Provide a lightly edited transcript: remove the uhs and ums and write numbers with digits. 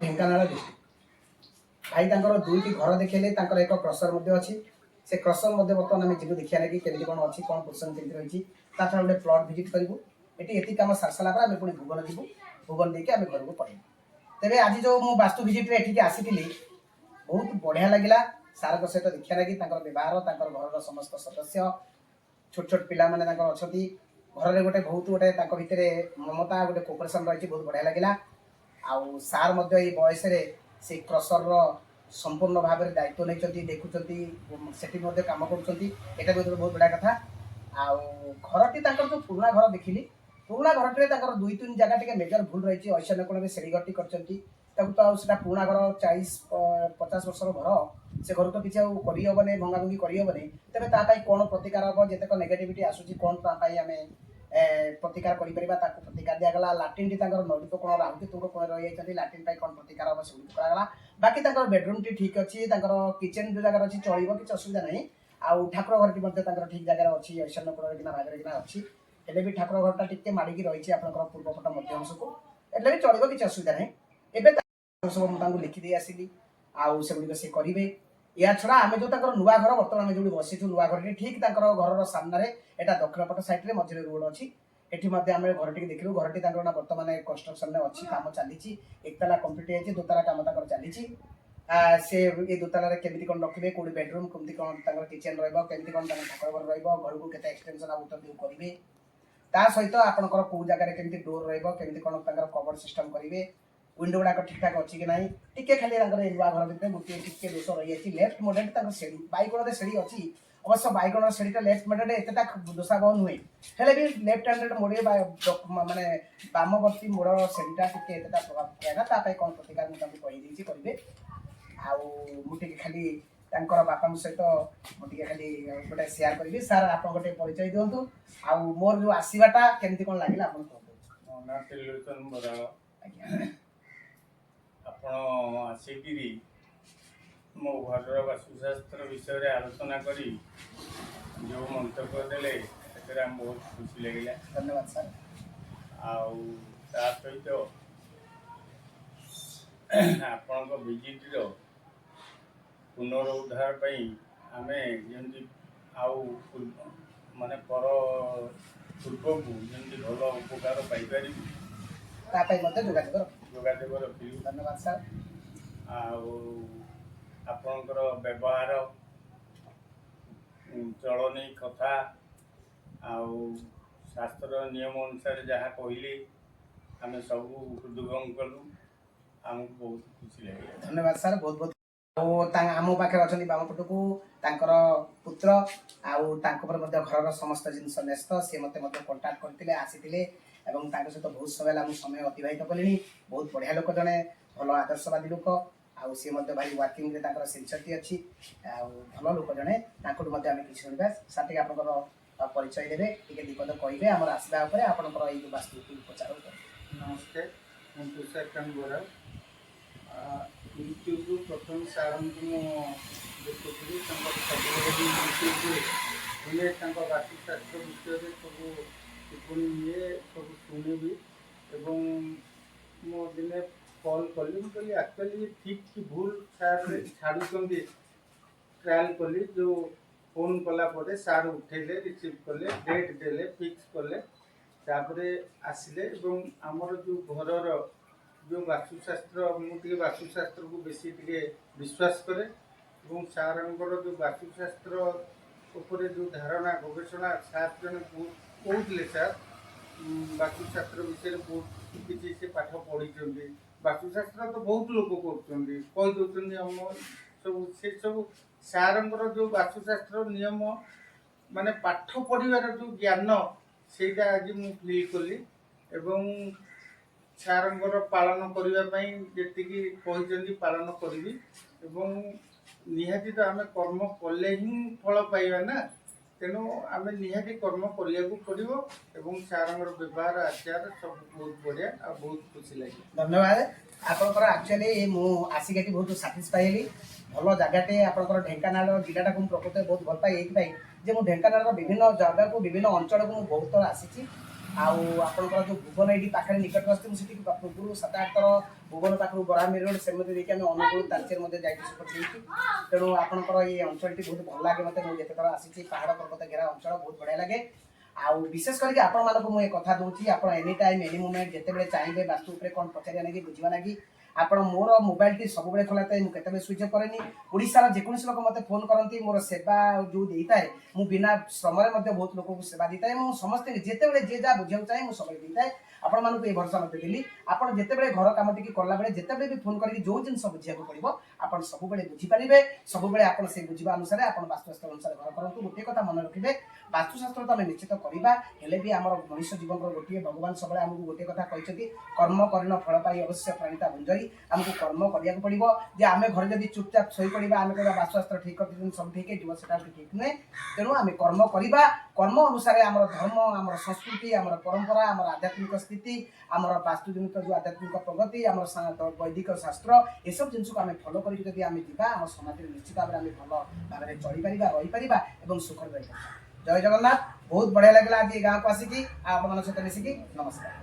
Dhenkanal district भाई तांकर दुईटी घर देखले तांकर एक क्रसर मध्ये अछि से क्रसर मध्ये बर्तमान आम जीव देखिया कि केमती कौन अच्छी कौन पोजिशन केमती रही गोटे प्लट भिजिट करूँ ये कम सार सारा पर आम पुणी भुवन जीवु भुवन देके आम घर को पड़ेबू तेरे आज जो मु वास्तु भिजिट एठिक आसी बहुत बढ़िया लगिला सार सहित देखिया लगी व्यवहार घर समस्त सदस्य छोट छोट पिला माने अच्छा घर गोटे बहुत गोटे भितर ममता गोटे कोपरेसन रही बहुत बढ़िया लगिला आउ सार बयस से क्रसर संपूर्ण भाव में दायित्व नहीं देखुं से कम कर बहुत बढ़िया कथा आउ घरटी जो पुराणा घर देखिली पुराणा घरटे दुई तीन जगह टे मेजर भूल रही ऐश्वर्य कोण में सेड़ी घरटी कर पुराणा घर 40-50 वर्षर घर से घर तो किसी करहबन भंगाभंगी करहबन तेज कौन प्रतिकार हम जितेक नेगेटिविटी आसूँ कौन आम प्रतिकार प्रतिकार दिगला लाट्रिन टी नैतिक कोण राहुति तुंग कोण रही लाट्रिन कौन प्रतिकार हम से कराला बाकी बेडरूम टी ठीक अच्छी किचेन जो जगह अच्छी चलो किसी असुविधा नहीं आउ ठाकुर घर ठीक जगह अच्छी ऐश्वर्य कोण किना भाग किना अच्छी हेल्ले भी ठाकुर घरटा टी माड़िकी रही आप पूर्वपट मध्य अंश को एले भी चलो किसी असुविधा नहीं एवं सब मुझे लिखिदे आसली आउ सेगुड़ी से करेंगे या छड़ा आम जो नुआ घर बर्तमान जो बसीचु नुआ घर ठीक घर सामने यहाँ दक्षिण पट सैड्रे मझे रोड अच्छी एटी आम घर टी देखलु घर टी बर्तमान कंस्ट्रक्शन में अच्छी कम चली एकतला कम्प्लीट हो दोतला कम चली से ये दोतल केमी कौन रखिए कौटी बेडरूम कमी कौन किचेन रमी कौन ठाकुर घर घर को केते एक्सटेंशन आउट करेंगे ता सहित आपंकर कौ जगह केमी डोर रमी कौन कवर सिस्टम करेंगे विंडो गुड़ाक ठीक ठाक अच्छी कि ना टी खाली नुआ घर भितर गोटे टी दोष रही है लेफ्ट मोडेट बैगण सेड़ी अच्छी अवश्य बैगण सेड़ीटा लेफ्ट मोडेट एतटा दोषाबह नुहे हेल्ले भी लेफ्ट हैंडेड मोड़े माने बामवर्ती मोड़ सेड़ीटा टी एतटा प्रभाव पकाएगा कौन प्रतिकार मुझे कहीदे करेंगे आउे खाली बापा सहित मुझे खाली गोटे सेयार करी सार आप गोटे परिचय दिंतु आउ मोर जो आसवाटा केमती कौन लगे आप आपण आसिकी मो घर वास्तुशास्त्र विषय आलोचना करी जो मंतव्य देले बहुत खुशी लगे। धन्यवाद सर। सहित आपण विजिटर पुनरुद्धार आम जमी माने पर पूर्व को जमी भल उपकार पाइपर जोगाजोग रखी। धन्यवाद सर। आपणकर व्यवहार चलनी कथा शास्त्र नियम अनुसार जहाँ कहली आम सब हृदयंगम कलु आमको बहुत खुशी लगे। धन्यवाद सर। बहुत बहुत आम पाखे अच्छा बामपट को पुत्र घर समस्त जिन न्यस्त सी मत कंटाक्ट करते आसी सहित बहुत समय अतिबाहित कले बहुत बढ़िया लोक जड़े भल आदर्शवादी लोक आउ सी भाई वर्किंग सिंचरटी अच्छी भल लोक जड़े आम कि शुणा साथी आप परिचय देवे टे दीपद कहे आम आसवा आपंकर ये वास्तु उपचार नमस्ते मुझे तुषार चंद बोरा यूट्यूब प्रथम सार को देखुरी यूट्यूब वास्तुशास्त्र विषय सब टिप्पणी ये सब शुणिबी एवं मो दिने कॉल कली मुझे एक्चुअली ठीक कि भूल सार छाड़ुंट ट्रायल कली जो फोन कलापर सार उठेले रिसीव कले डेट देले फिक्स कले तापरे आसिले आमर जो घर जो वास्तुशास्त्र मुझे वास्तुशास्त्र को बेसी टे विश्वास करे सार जो वास्तुशास्त्र उपरे जो धारणा गवेषणा सार जन कहते सार वास्तुशास्त्र विषय बहुत किसी से पाठ पढ़ी वास्तुशास्त्र तो बहुत लोग करदे आम सब से सब सार जो वास्तुशास्त्र नियम माने पाठ पढ़ार जो ज्ञान से आज मुझे फिल कली एवं सार पालन करने जी पालन करी निहाती तो आम कर्म कले ही फल पाइबा ना तेणु आम निहाती कर्म करने को पड़ो एवं सार व्यवहार आचार सब बहुत बढ़िया और बहुत खुशी लगे। धन्यवाद आपंकर एक्चुअली मुझे बहुत साटिस्फाई हेली भल जगटे आपंकर ढेंकानाल जिलाटा को प्रकृत बहुत भल पाए ये मुझे ढेंकानाल विभिन्न जगह को विभिन्न अंचल को बहुत थर आसी आपणकर जो भुवन ये पाखे निकटस्थ मुझे पूर्व 7-8 थर भुवन पाखु बरामी रोड से देखिए आम अनुगुल तालचेर जाइए तेणु आपंकर ये अंचल बहुत भल लगे मत मुझे थर आसी पहाड़ पर्वत घेरा अंचल बहुत बढ़िया लगे आउ विशेष करके आपण मानक मुझे कथा दूसरी आप एनी टाइम एनी मोमेंट जिते चाहिए वास्तु कौन पचार ना बुझा ना आपण मोर मोबाइल टी सब खोला थाए मुझे स्विच अफ कैनि ओडार जेकोसी लोक मत फोन करती मोर सेवा जो देता है मु बिना श्रम बहुत लोक सेवा देता है समस्त जिते जे जहाँ बुझा चाहिए मुझे सब देता है आपण मानक ये भरोसा मत देली आपड़ जिते घर कम टी कला बेले जिते भी फोन करके जो जिन बुझा पड़ो आप सब बुझीपारे सब आप से बुझा अनुसार आप वास्तुशास्त्र अनुसार घर करूँ गोटे कथा मन रखिए वास्तुशास्त्र तो आम निश्चित करवा हेले भी आम मनुष्य जीवन गोटे भगवान सब आमको गोटे कथा कहते कर्म करिन फल पाई अवश्य प्रणीता भंजरी आमको कर्म करिया पड़ो जे आम घर जब चुपचाप शई पड़ा आम कह वास्तुशास्त्र ठीक कर सब ठीक है से ठीक नुहे तेणु आम कर्म करवा कर्म अनुसार आम धर्म आम संस्कृति आम परंपरा आम आध्यात्मिक स्थिति आम वास्तुजनित जो आध्यात्मिक प्रगति आम वैदिक शास्त्र ये सब जिन को आम फलो करके आम आम समाज में निश्चित भाव में भल भाव में चलीपर रहीपर और सुखर रही जय जगन्नाथ बहुत बढ़िया लगे आज ये गाँव को आसिकी आप सहित मिसिकी नमस्कार।